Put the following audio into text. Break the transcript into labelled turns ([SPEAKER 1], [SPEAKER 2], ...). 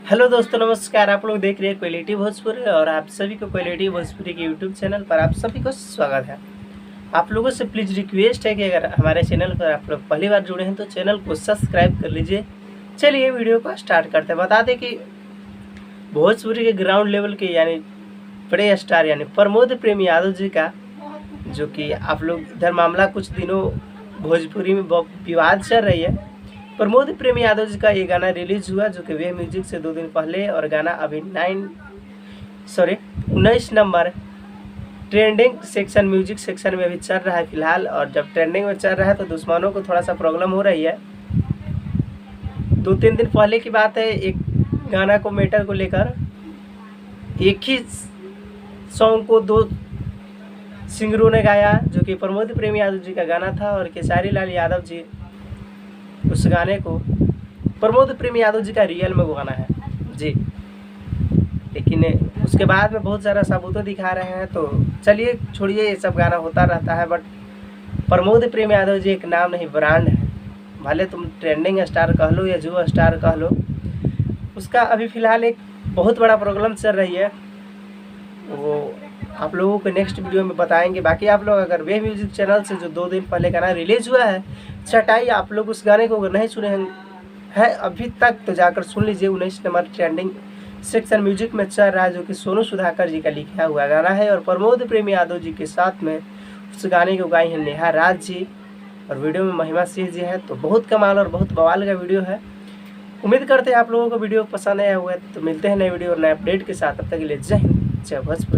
[SPEAKER 1] Hello दोस्तों, नमस्कार। आप लोग देख रहे हैं क्वालिटी भोजपुरी और आप सभी को क्वालिटी भोजपुरी के यूट्यूब चैनल पर आप सभी को स्वागत है। आप लोगों से प्लीज़ रिक्वेस्ट है कि अगर हमारे चैनल पर आप लोग पहली बार जुड़े हैं तो चैनल को सब्सक्राइब कर लीजिए। चलिए वीडियो को स्टार्ट करते हैं। बता दें कि भोजपुरी के ग्राउंड लेवल के यानी बड़े स्टार यानी प्रमोद प्रेम यादव जी का जो कि आप लोग इधर मामला कुछ दिनों भोजपुरी में विवाद चल रही है। प्रमोद प्रेम यादव जी का ये गाना रिलीज हुआ जो कि वे म्यूजिक से 2 दिन पहले, और गाना अभी 19 number trending section music section में अभी चल रहा है फिलहाल। और जब ट्रेंडिंग में चल रहा है तो दुश्मनों को थोड़ा सा प्रॉब्लम हो रही है। 2-3 दिन पहले की बात है, एक गाना को मैटर को लेकर एक ही सॉन्ग को 2 सिंगरों ने गाया जो कि प्रमोद प्रेम यादव जी का गाना था, और खेसारी लाल यादव जी उस गाने को प्रमोद प्रेम यादव जी का रियल में वो गाना है जी। लेकिन उसके बाद में बहुत सारा सबूत दिखा रहे हैं, तो चलिए छोड़िए, ये सब गाना होता रहता है। बट प्रमोद प्रेम यादव जी एक नाम नहीं, ब्रांड है। भले तुम ट्रेंडिंग स्टार कह लो या जो स्टार कह लो, उसका अभी फ़िलहाल एक बहुत बड़ा प्रॉब्लम चल रही है। वो आप लोगों को नेक्स्ट वीडियो में बताएंगे। बाकी आप लोग अगर वे म्यूजिक चैनल से जो 2 दिन पहले गाना रिलीज हुआ है चटाई, आप लोग उस गाने को अगर नहीं सुने हैं अभी तक तो जाकर सुन लीजिए। 19 नंबर ट्रेंडिंग सेक्शन म्यूजिक में चल रहा है जो कि सोनू सुधाकर जी का लिखा हुआ गाना है, और प्रमोद प्रेम यादव जी के साथ में उस गाने को गाई है नेहा राज जी, और वीडियो में महिमा सिंह जी है। तो बहुत कमाल और बहुत बवाल का वीडियो है। उम्मीद करते हैं आप लोगों को वीडियो पसंद आया हुआ है। तो मिलते हैं नए वीडियो और नए अपडेट के साथ। तब तक के लिए जय हिंद, जय भोजपुरी।